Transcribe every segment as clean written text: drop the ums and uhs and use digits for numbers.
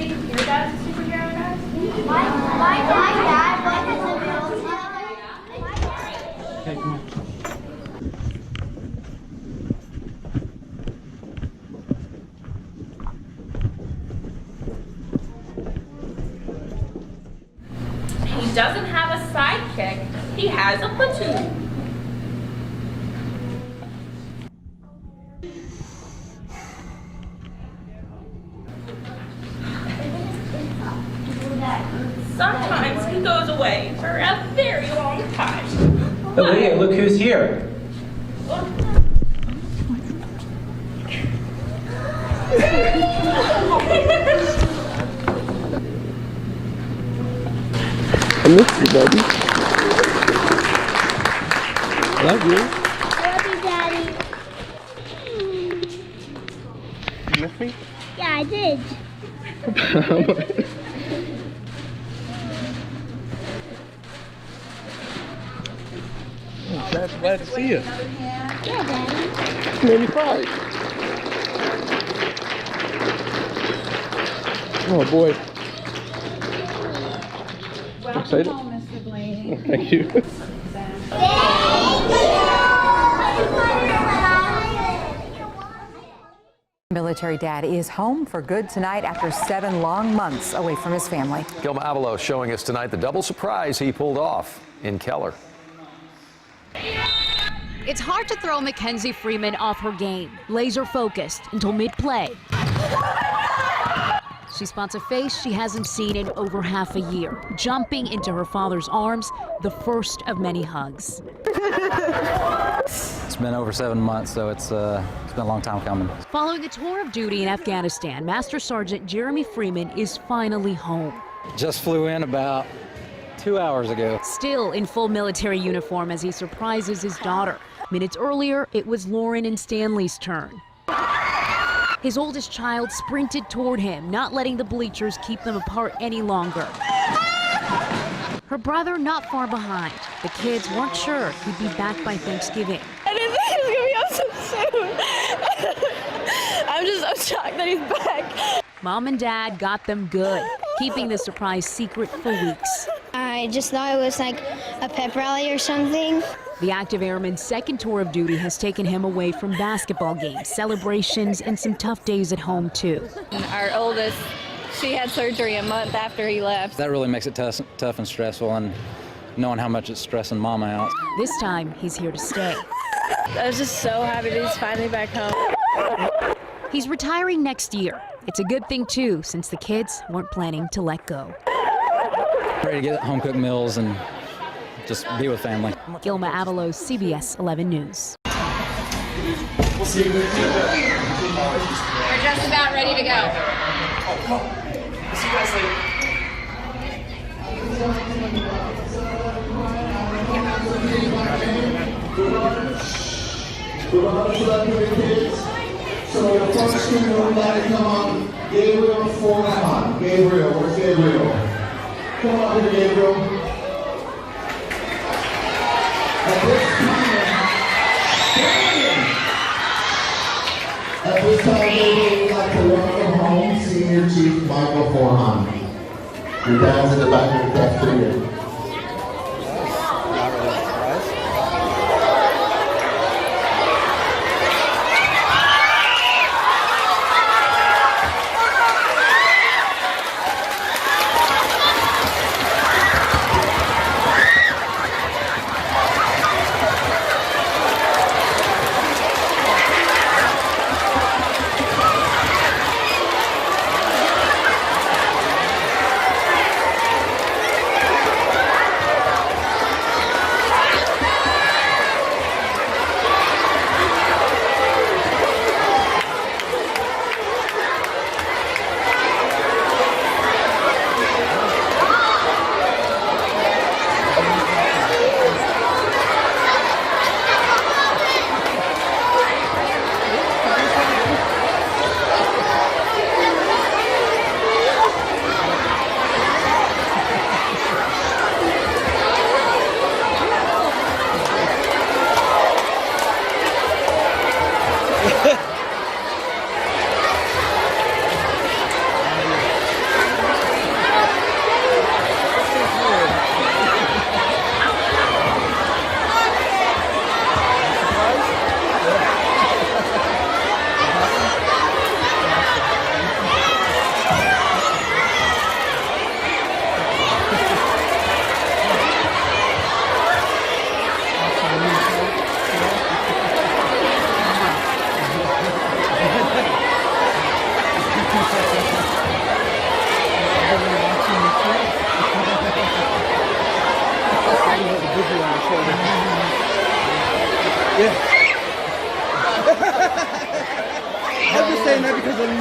think your dad's a superhero, guys? My dad was a Okay, come on. He doesn't have a sidekick. He has a platoon. Sometimes he goes away for a very long time. Lydia, look who's here. I miss you, baby. Love you. Love you, Daddy. You miss me? Yeah, I did. Glad to see you. Yeah, Daddy. You made me cry. Oh boy. Welcome Excited? home, Mr. Blaney. Thank you. Military dad is home for good tonight after 7 long months away from his family. Gilma Avalos showing us tonight the double surprise he pulled off in Keller. It's hard to throw Mackenzie Freeman off her game, laser focused until mid-play. She spots a face she hasn't seen in over half a year, jumping into her father's arms, the first of many hugs. It's been over 7 months, so it's been a long time coming. Following a tour of duty in Afghanistan, Master Sergeant Jeremy Freeman is finally home. Just flew in about 2 hours ago. Still in full military uniform as he surprises his daughter. Minutes earlier, it was Lauren and Stanley's turn. His oldest child sprinted toward him, not letting the bleachers keep them apart any longer. Her brother not far behind. The kids weren't sure he'd be back by Thanksgiving. I didn't think he was gonna be up so soon. I'm just so shocked that he's back. Mom and Dad got them good, keeping the surprise secret for weeks. I just thought it was like a pep rally or something. The active airman's second tour of duty has taken him away from basketball games, celebrations, and some tough days at home, too. Our oldest, she had surgery a month after he left. That really makes it tough and stressful, and knowing how much it's stressing Mama out. This time, he's here to stay. I was just so happy that he's finally back home. He's retiring next year. It's a good thing, too, since the kids weren't planning to let go. Ready to get home-cooked meals and just be with family. Gilma Avalos, CBS 11 News. We're just about ready to go. See you guys later. So the first two everybody come on. Gabriel, 4 on. Gabriel, where's Gabriel? Come on here, Gabriel. At this time, we would like to welcome home Senior Chief Michael Forhan. Your dad's in the back of the cafeteria. I'm just saying that because of the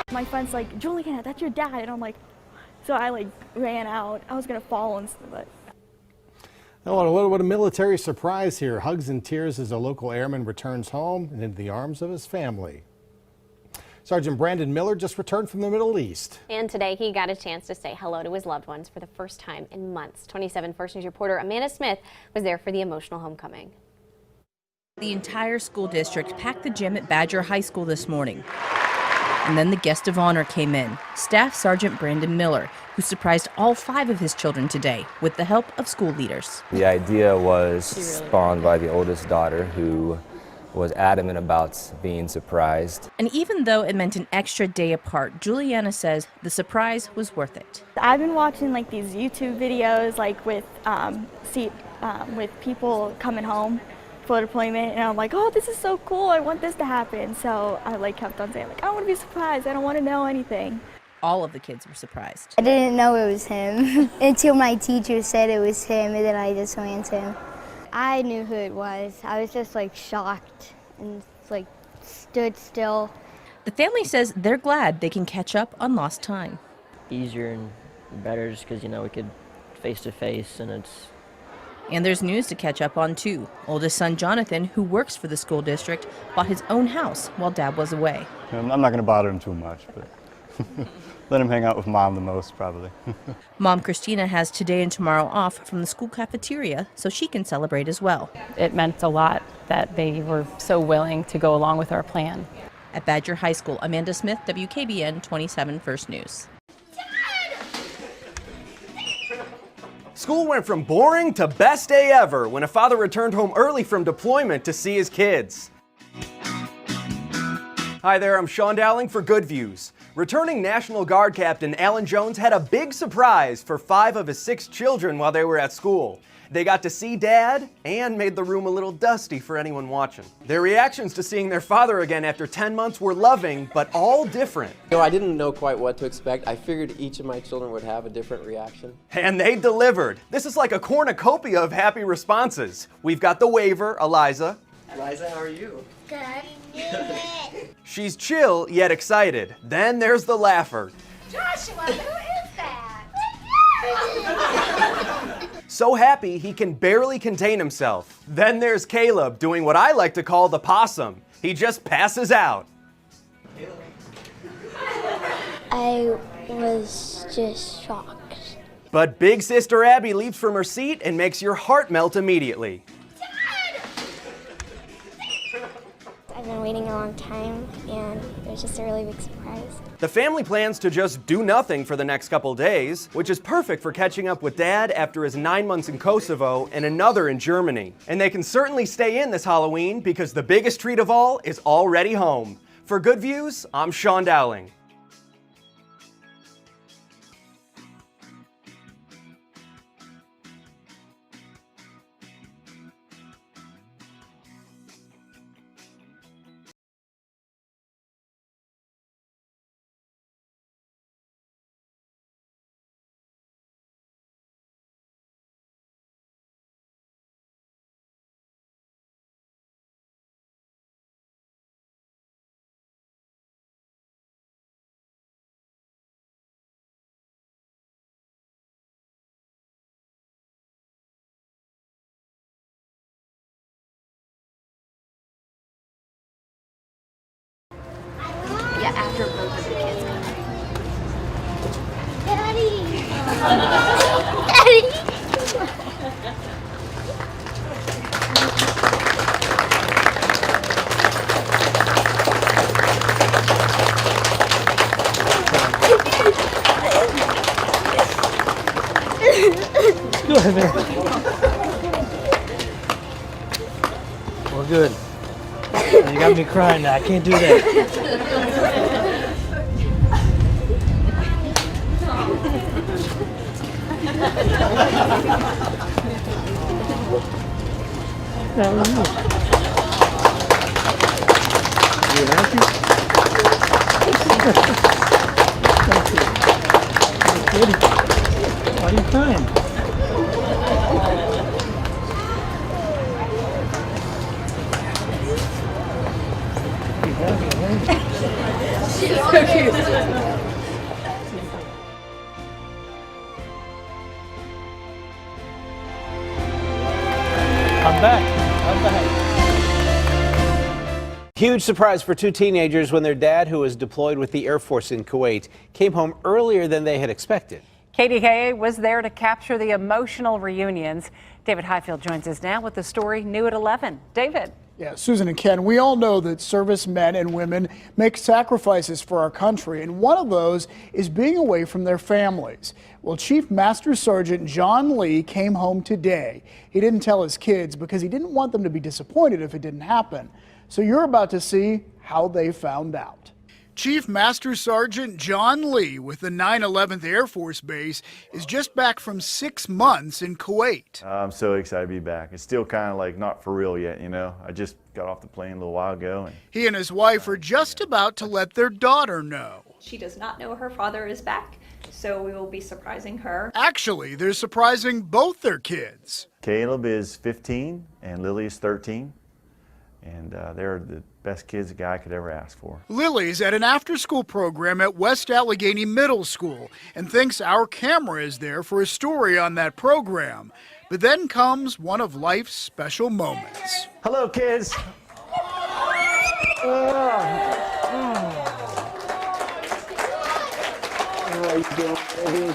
news. My friend's like, Juliana, that's your dad. And I'm like, so I like ran out. I was going to follow him, but. Oh, what a military surprise here. Hugs and tears as a local airman returns home and into the arms of his family. Sergeant Brandon Miller just returned from the Middle East. And today he got a chance to say hello to his loved ones for the first time in months. 27 First News reporter Amanda Smith was there for the emotional homecoming. The entire school district packed the gym at Badger High School this morning. And then the guest of honor came in, Staff Sergeant Brandon Miller, who surprised all 5 of his children today with the help of school leaders. The idea was spawned by the oldest daughter, who was adamant about being surprised. And even though it meant an extra day apart, Juliana says the surprise was worth it. I've been watching like these YouTube videos like with people coming home for deployment, and I'm like, oh, this is so cool, I want this to happen. So I like kept on saying like, I want to be surprised, I don't want to know anything. All of the kids were surprised. I didn't know it was him until my teacher said it was him, and then I just ran to him. I knew who it was. I was just like shocked and like stood still. The family says they're glad they can catch up on lost time. Easier and better just because, we could face to face, and it's. And there's news to catch up on too. Oldest son Jonathan, who works for the school district, bought his own house while Dad was away. I'm not going to bother him too much, but let him hang out with Mom the most, probably. Mom Christina has today and tomorrow off from the school cafeteria so she can celebrate as well. It meant a lot that they were so willing to go along with our plan. At Badger High School, Amanda Smith, WKBN 27 First News. School went from boring to best day ever when a father returned home early from deployment to see his kids. Hi there, I'm Sean Dowling for Good Views. Returning National Guard Captain Alan Jones had a big surprise for 5 of his 6 children while they were at school. They got to see Dad and made the room a little dusty for anyone watching. Their reactions to seeing their father again after 10 months were loving, but all different. I didn't know quite what to expect. I figured each of my children would have a different reaction. And they delivered. This is like a cornucopia of happy responses. We've got the waver, Eliza. Eliza, how are you? Good. She's chill yet excited. Then there's the laugher. Joshua, who is that? So happy he can barely contain himself. Then there's Caleb doing what I like to call the possum. He just passes out. I was just shocked. But big sister Abby leaps from her seat and makes your heart melt immediately. I've been waiting a long time, and it was just a really big surprise. The family plans to just do nothing for the next couple days, which is perfect for catching up with Dad after his 9 months in Kosovo and another in Germany. And they can certainly stay in this Halloween because the biggest treat of all is already home. For Good Views, I'm Sean Dowling. Yeah, after both of the kids come. Daddy! Daddy! Go ahead, man. Well, good. You got me crying now. I can't do that. You happy? Why are you crying? She's so cute. I'm back. Huge surprise for two teenagers when their dad, who was deployed with the Air Force in Kuwait, came home earlier than they had expected. KDKA was there to capture the emotional reunions. David Highfield joins us now with the story new at 11. David. Yeah, Susan and Ken, we all know that servicemen and women make sacrifices for our country, and one of those is being away from their families. Well, Chief Master Sergeant John Lee came home today. He didn't tell his kids because he didn't want them to be disappointed if it didn't happen. So you're about to see how they found out. Chief Master Sergeant John Lee with the 911th Air Force Base is just back from 6 months in Kuwait. I'm so excited to be back. It's still kind of like not for real yet, you know. I just got off the plane a little while ago. He and his wife are just about to let their daughter know. She does not know her father is back, so we will be surprising her. Actually, they're surprising both their kids. Caleb is 15 and Lily is 13. And they're the best kids a guy could ever ask for. Lily's at an after-school program at West Allegheny Middle School and thinks our camera is there for a story on that program. But then comes one of life's special moments. Hello, kids. How you doing, baby?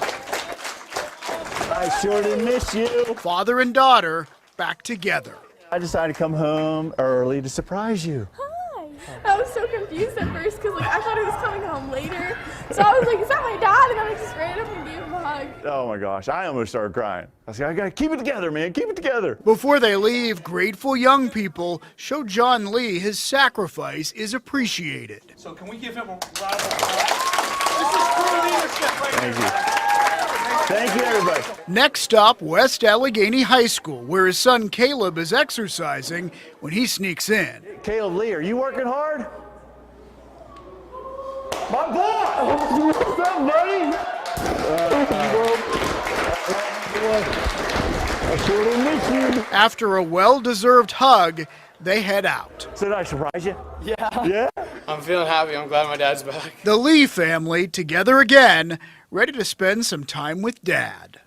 I sure did miss you. Father and daughter back together. I decided to come home early to surprise you. Hi. I was so confused at first because I thought he was coming home later. So I was like, is that my dad? And then I just ran up and gave him a hug. Oh my gosh, I almost started crying. I was like, I gotta keep it together, man, keep it together. Before they leave, grateful young people show John Lee his sacrifice is appreciated. So can we give him a round of applause? This is true leadership right Thank here. you. Thank you, everybody. Next stop, West Allegheny High School, where his son Caleb is exercising when he sneaks in. Caleb Lee, are you working hard? My boy! What's up, buddy? I sure did miss you. After a well-deserved hug, they head out. So did I surprise you? Yeah. Yeah? I'm feeling happy. I'm glad my dad's back. The Lee family together again, ready to spend some time with Dad.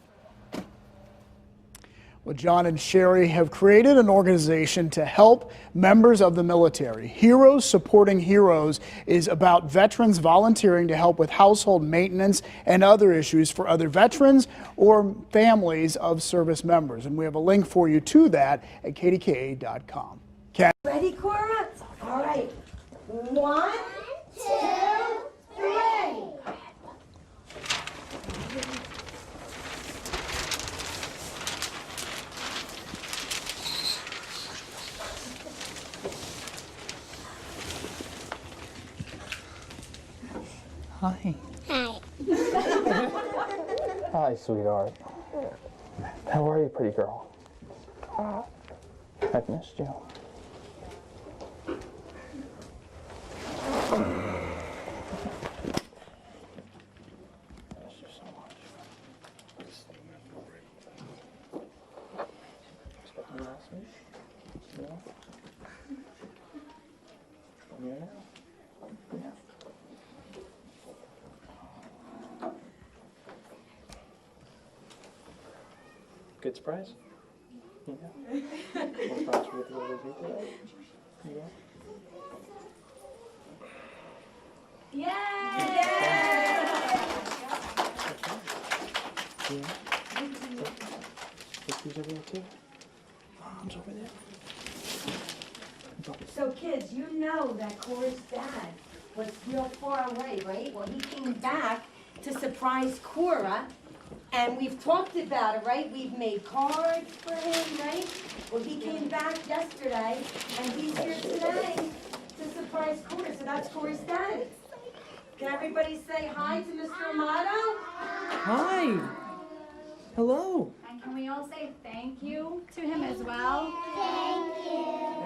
Well, John and Sherry have created an organization to help members of the military. Heroes Supporting Heroes is about veterans volunteering to help with household maintenance and other issues for other veterans or families of service members. And we have a link for you to that at kdka.com. Ken? Ready, Cora? All right. 1, 2, 3. Hi. Hi. Hi, sweetheart. How are you, pretty girl? I've missed you. Good surprise? Yeah. What surprise we get to go visit today? Yeah. Who's over there too? Mom's over there. So kids, you know that Cora's dad was real far away, right? Well, he came back to surprise Cora, and we've talked about it, right? We've made cards for him, right? Well, he came back yesterday, and he's here today to surprise Cora, so that's Cora's dad. Can everybody say hi to Mr. Amato? Hi. Hello. And can we all say thank you to him as well? Thank you.